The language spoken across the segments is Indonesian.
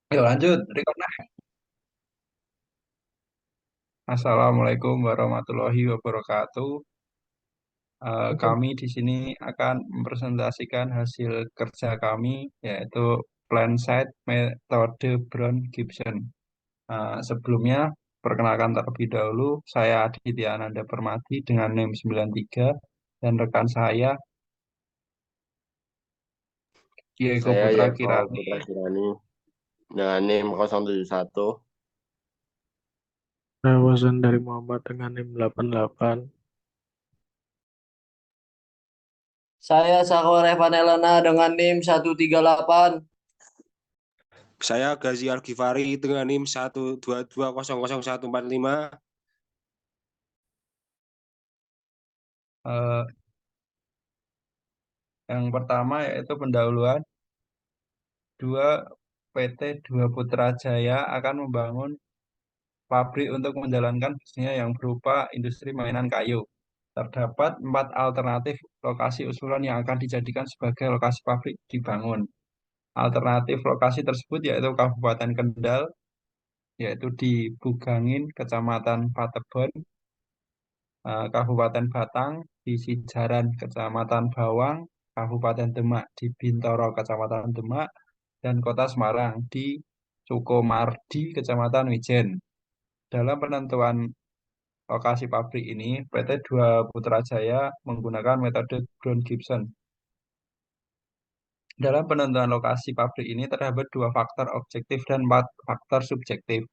Yuk lanjut, record nah. Assalamualaikum warahmatullahi wabarakatuh. Kami di sini akan mempresentasikan hasil kerja kami, yaitu plan site metode Brown Gibson. Sebelumnya, perkenalkan terlebih dahulu, saya Aditya Ananda Permadi dengan NIM 93 dan rekan saya Diego Saya Putra Yeko Kirani. Putra Kirani dengan NIM 071. Saya Wasan dari Muhammad dengan NIM 88. Saya Sakhwa Rehvan Elana dengan NIM 138. Saya Gazi Al-Ghifari dengan NIM 122000145. Eh, yang pertama yaitu pendahuluan. PT Dua Putra Jaya akan membangun pabrik untuk menjalankan bisnisnya yang berupa industri mainan kayu. Terdapat 4 alternatif lokasi usulan yang akan dijadikan sebagai lokasi pabrik dibangun. Alternatif lokasi tersebut yaitu Kabupaten Kendal, yaitu di Bugangin, Kecamatan Patebon, Kabupaten Batang, di Sijaran, Kecamatan Bawang, Kabupaten Demak, di Bintoro, Kecamatan Demak, dan Kota Semarang, di Sukomardi, Kecamatan Wijen. Dalam penentuan lokasi pabrik ini, PT Dua Putra Jaya menggunakan metode Brown Gibson. Dalam penentuan lokasi pabrik ini terdapat 2 faktor objektif dan 4 faktor subjektif.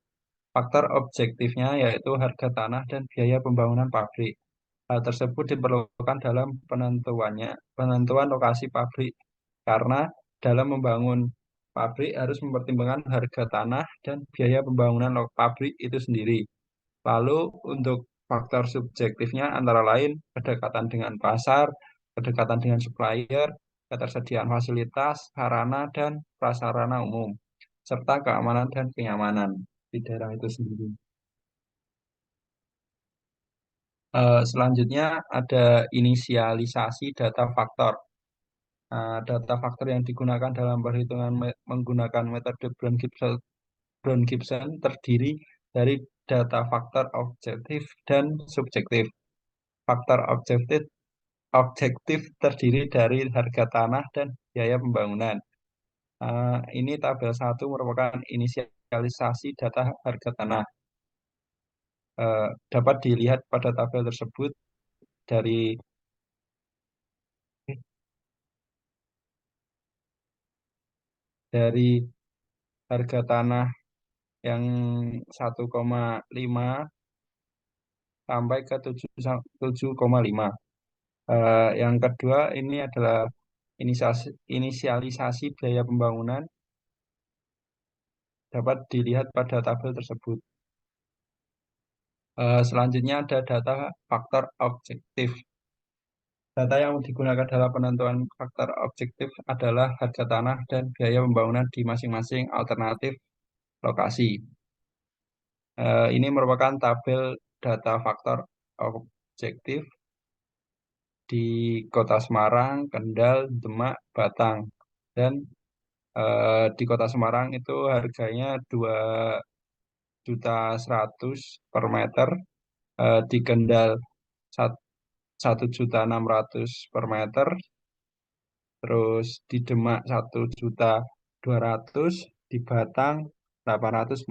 Faktor objektifnya yaitu harga tanah dan biaya pembangunan pabrik. Hal tersebut diperlukan dalam penentuan lokasi pabrik karena dalam membangun pabrik harus mempertimbangkan harga tanah dan biaya pembangunan pabrik itu sendiri. Lalu untuk faktor subjektifnya antara lain kedekatan dengan pasar, kedekatan dengan supplier, ketersediaan fasilitas, sarana dan prasarana umum, serta keamanan dan kenyamanan di daerah itu sendiri. Selanjutnya ada inisialisasi data faktor. Data faktor yang digunakan dalam perhitungan menggunakan metode Brown Gibson terdiri dari data faktor objektif dan subjektif. Faktor objektif terdiri dari harga tanah dan biaya pembangunan. Ini tabel 1 merupakan inisialisasi data harga tanah. Dapat dilihat pada tabel tersebut dari dari harga tanah yang 1,5 sampai ke 7,5. Yang kedua ini adalah inisialisasi biaya pembangunan dapat dilihat pada tabel tersebut. Selanjutnya ada data faktor objektif. Data yang digunakan dalam penentuan faktor objektif adalah harga tanah dan biaya pembangunan di masing-masing alternatif lokasi. Ini merupakan tabel data faktor objektif di Kota Semarang, Kendal, Demak, Batang. Dan di Kota Semarang itu harganya 2.100.000 per meter, di Kendal 1.600.000 per meter, terus di Demak 1.200.000, di Batang 840.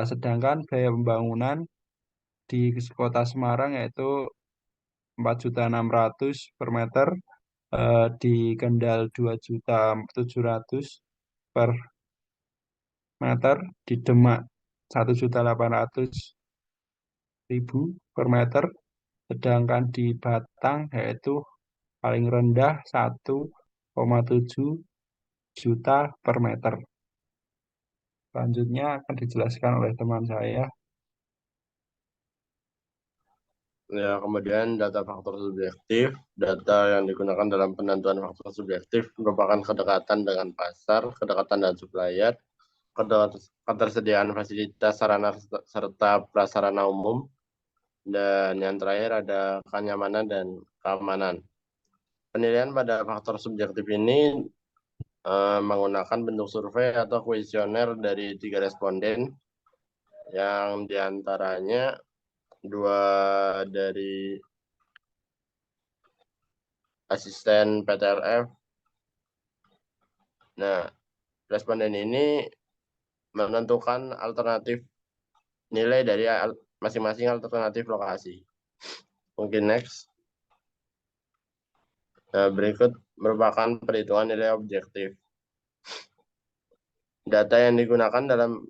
Sedangkan biaya pembangunan di Kota Semarang yaitu 4.600.000 per meter, di Kendal 2.700.000 per meter, di Demak 1.800.000 per meter, sedangkan di Batang yaitu paling rendah 1,7 juta per meter. Selanjutnya akan dijelaskan oleh teman saya. Ya, kemudian data faktor subjektif. Data yang digunakan dalam penentuan faktor subjektif merupakan kedekatan dengan pasar, kedekatan dengan supplier, ketersediaan fasilitas sarana serta prasarana umum, dan yang terakhir ada kenyamanan dan keamanan. Penilaian pada faktor subjektif ini menggunakan bentuk survei atau kuesioner dari 3 responden yang diantaranya 2 dari asisten PTLF. Nah, responden ini menentukan alternatif nilai dari masing-masing alternatif lokasi. Mungkin next. Nah, berikut merupakan perhitungan nilai objektif. Data yang digunakan dalam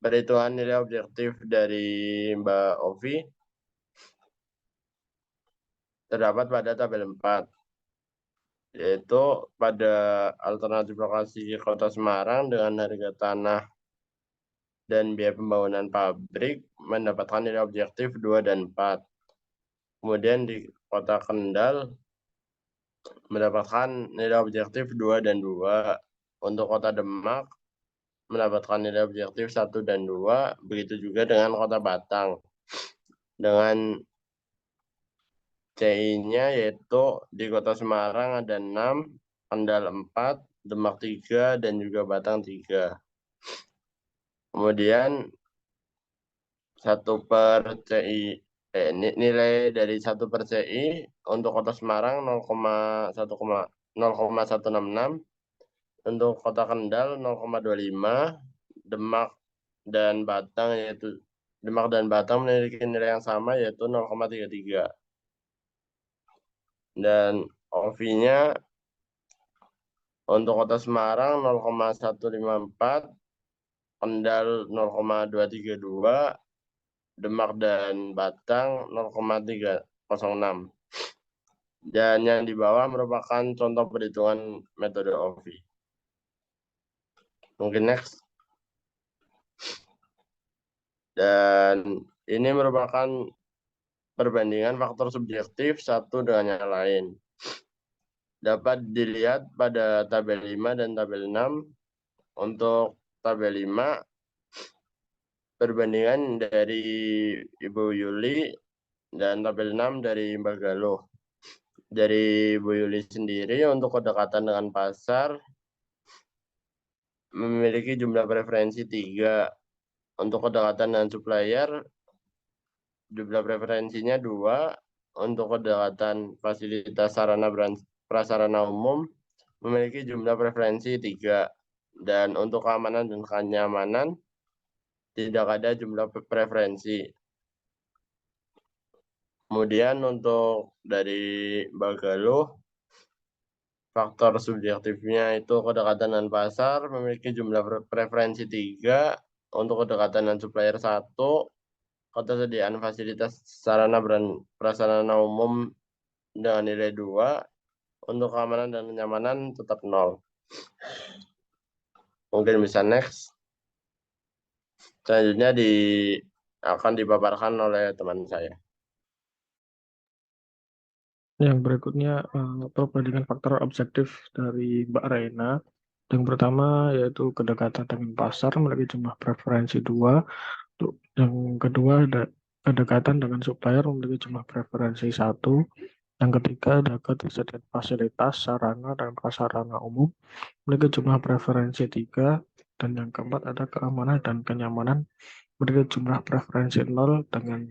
perhitungan nilai objektif dari Mbak Ovi terdapat pada tabel 4, yaitu pada alternatif lokasi Kota Semarang dengan harga tanah dan biaya pembangunan pabrik mendapatkan nilai objektif 2 dan 4. Kemudian di Kota Kendal mendapatkan nilai objektif 2 dan 2. Untuk Kota Demak mendapatkan nilai objektif 1 dan 2. Begitu juga dengan Kota Batang. Dengan CI-nya yaitu di Kota Semarang ada 6, Kendal 4, Demak 3, dan juga Batang 3. Kemudian 1 per CI, nilai dari 1 per CI untuk Kota Semarang 0,166, untuk Kota Kendal 0,25, Demak dan Batang memiliki nilai yang sama yaitu 0,33. Dan OV-nya untuk Kota Semarang 0,154, Kendal 0,232, Demak dan Batang 0,306. Dan yang di bawah merupakan contoh perhitungan metode OV. Mungkin next. Dan ini merupakan perbandingan faktor subjektif satu dengan yang lain. Dapat dilihat pada tabel 5 dan tabel 6. Untuk tabel 5, perbandingan dari Ibu Yuli, dan tabel 6 dari Mbak Galuh. Dari Ibu Yuli sendiri untuk kedekatan dengan pasar memiliki jumlah preferensi 3. Untuk kedekatan dengan supplier jumlah preferensinya 2. Untuk kedekatan fasilitas sarana prasarana umum memiliki jumlah preferensi 3. Dan untuk keamanan dan kenyamanan tidak ada jumlah preferensi. Kemudian untuk dari Mbak Galuh, faktor subjektifnya itu kedekatan dengan pasar memiliki jumlah preferensi 3. Untuk kedekatan dengan supplier 1, ketersediaan fasilitas sarana prasarana umum dengan nilai 2. Untuk keamanan dan kenyamanan tetap 0. Mungkin bisa next. Selanjutnya akan dipaparkan oleh teman saya. Yang berikutnya perbandingan faktor objektif dari Mbak Raina. Yang pertama yaitu kedekatan dengan pasar memiliki jumlah preferensi 2. Yang kedua ada kedekatan dengan supplier memiliki jumlah preferensi 1. Yang ketiga ada ketersediaan fasilitas sarana dan prasarana umum memiliki jumlah preferensi 3. Dan yang keempat ada keamanan dan kenyamanan memiliki jumlah preferensi 0 dengan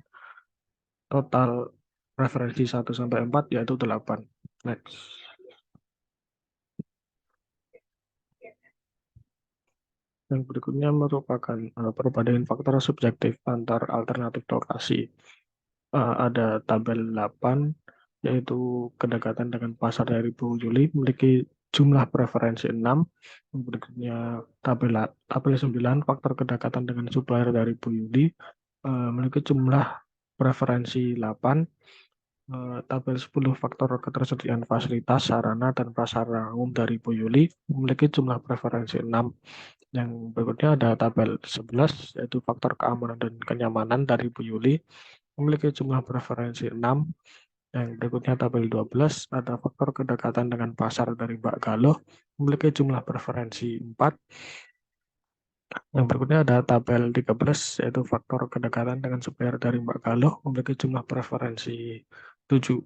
total preferensi 1 sampai 4 yaitu 8. Next. Yang berikutnya merupakan perbandingan faktor subjektif antar alternatif lokasi. Ada tabel 8 yaitu kedekatan dengan pasar dari Bu Yuli memiliki jumlah preferensi 6. Yang berikutnya tabel 9 faktor kedekatan dengan supplier dari Bu Yuli memiliki jumlah preferensi 8. Tabel 10 faktor ketersediaan fasilitas sarana dan prasarana umum dari Bu Yuli memiliki jumlah preferensi 6. Yang berikutnya ada tabel 11 yaitu faktor keamanan dan kenyamanan dari Bu Yuli memiliki jumlah preferensi 6. Yang berikutnya tabel 12 ada faktor kedekatan dengan pasar dari Mbak Galuh memiliki jumlah preferensi 4. Yang berikutnya ada tabel 13 yaitu faktor kedekatan dengan supplier dari Mbak Galuh memiliki jumlah preferensi 7.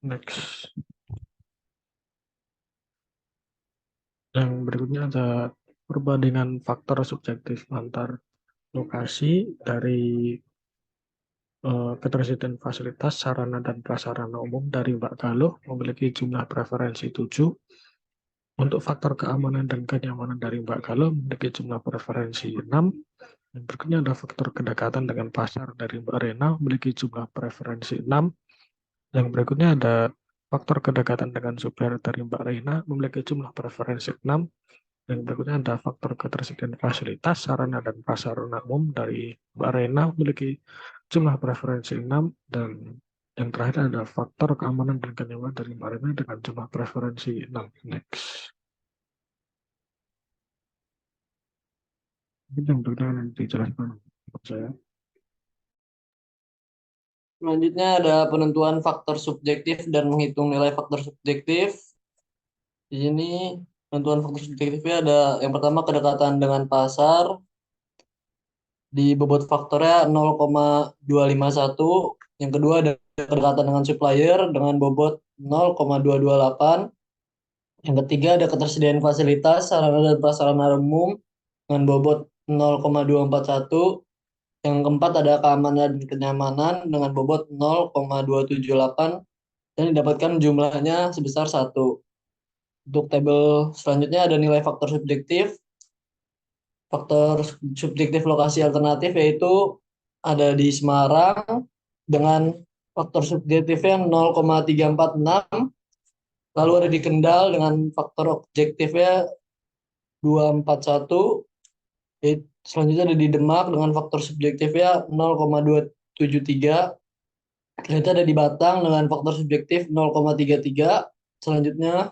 Next. Yang berikutnya ada perbandingan faktor subjektif antar lokasi dari ketersediaan fasilitas sarana dan prasarana umum dari Mbak Galuh memiliki jumlah preferensi 7. Untuk faktor keamanan dan kenyamanan dari Mbak Galuh memiliki jumlah preferensi 6. Yang berikutnya ada faktor kedekatan dengan pasar dari Mbak Rena memiliki jumlah preferensi 6. Yang berikutnya ada faktor kedekatan dengan supplier dari Mbak Rena memiliki jumlah preferensi 6. Yang berikutnya ada faktor ketersediaan fasilitas, sarana, dan prasarana umum dari Mbak Rena memiliki jumlah preferensi 6. Dan yang terakhir ada faktor keamanan dan kenyamanan dari Mbak Rena dengan jumlah preferensi 6. Next. Ini yang berikutnya nanti dijelaskan untuk saya. Selanjutnya ada penentuan faktor subjektif dan menghitung nilai faktor subjektif. Di sini penentuan faktor subjektifnya ada yang pertama kedekatan dengan pasar, di bobot faktornya 0,251. Yang kedua ada kedekatan dengan supplier dengan bobot 0,228. Yang ketiga ada ketersediaan fasilitas sarana dan prasarana umum dengan bobot 0,241. Yang keempat ada keamanan dan kenyamanan dengan bobot 0,278 dan didapatkan jumlahnya sebesar 1. Untuk tabel selanjutnya ada nilai faktor subjektif. Faktor subjektif lokasi alternatif yaitu ada di Semarang dengan faktor subjektifnya 0,346. Lalu ada di Kendal dengan faktor objektifnya 241. Selanjutnya ada di Demak dengan faktor subjektifnya 0,273. Selanjutnya ada di Batang dengan faktor subjektif 0,33. Selanjutnya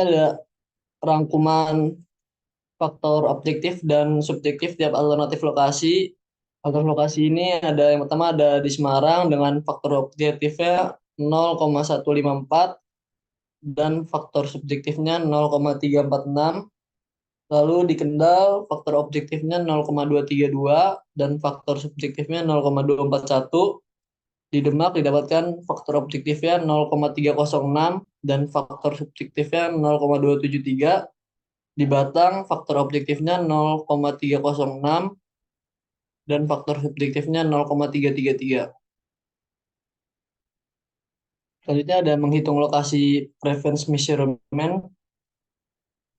ada rangkuman faktor objektif dan subjektif tiap alternatif lokasi. Alternatif lokasi ini ada yang pertama ada di Semarang dengan faktor objektifnya 0,154 dan faktor subjektifnya 0,346. Lalu di Kendal faktor objektifnya 0,232 dan faktor subjektifnya 0,241. Di Demak didapatkan faktor objektifnya 0,306 dan faktor subjektifnya 0,273. Di Batang faktor objektifnya 0,306 dan faktor subjektifnya 0,333. Selanjutnya ada menghitung lokasi preference measurement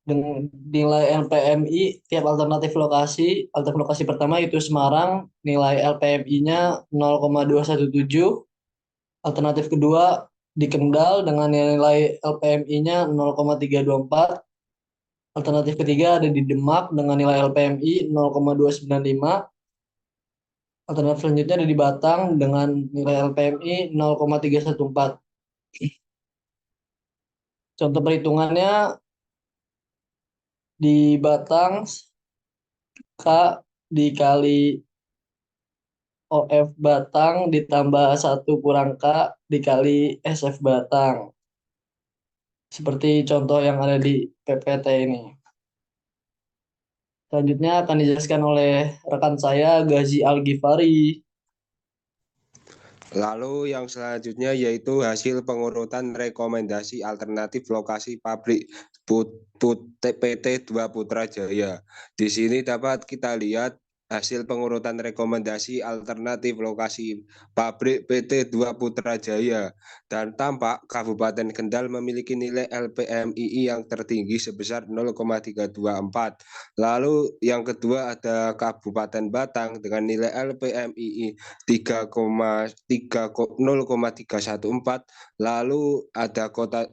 dengan nilai LPMI tiap alternatif lokasi. Alternatif lokasi pertama itu Semarang, nilai LPMI-nya 0,217. Alternatif kedua di Kendal dengan nilai LPMI-nya 0,324. Alternatif ketiga ada di Demak dengan nilai LPMI 0,295. Alternatif selanjutnya ada di Batang dengan nilai LPMI 0,314. Contoh perhitungannya di Batang K dikali OF Batang ditambah 1 kurang K dikali SF Batang. Seperti contoh yang ada di PPT ini. Selanjutnya akan dijelaskan oleh rekan saya, Ghazi Al-Ghifari. Lalu yang selanjutnya yaitu hasil pengurutan rekomendasi alternatif lokasi pabrik PT 2 Putrajaya. Di sini dapat kita lihat hasil pengurutan rekomendasi alternatif lokasi pabrik PT 2 Putrajaya, dan tampak Kabupaten Kendal memiliki nilai LPMII yang tertinggi sebesar 0,324. Lalu yang kedua ada Kabupaten Batang dengan nilai LPMII 0,314. Lalu ada Kota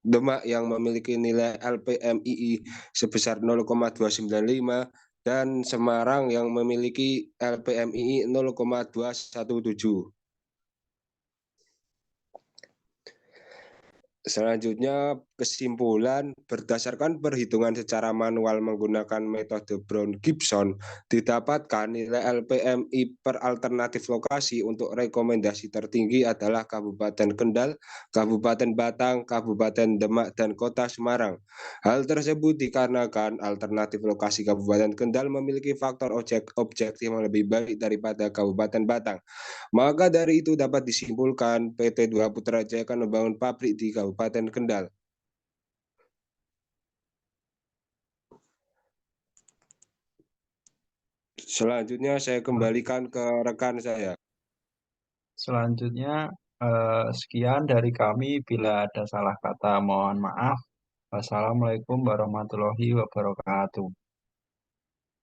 Demak yang memiliki nilai LPMII sebesar 0,295 dan Semarang yang memiliki LPMII 0,217. Selanjutnya, kesimpulan berdasarkan perhitungan secara manual menggunakan metode Brown-Gibson, didapatkan nilai LPMI per alternatif lokasi untuk rekomendasi tertinggi adalah Kabupaten Kendal, Kabupaten Batang, Kabupaten Demak, dan Kota Semarang. Hal tersebut dikarenakan alternatif lokasi Kabupaten Kendal memiliki faktor objektif yang lebih baik daripada Kabupaten Batang. Maka dari itu dapat disimpulkan PT 2 Putrajaya akan membangun pabrik di Kabupaten Kendal. Selanjutnya saya kembalikan ke rekan saya. Selanjutnya, sekian dari kami. Bila ada salah kata, mohon maaf. Wassalamualaikum warahmatullahi wabarakatuh.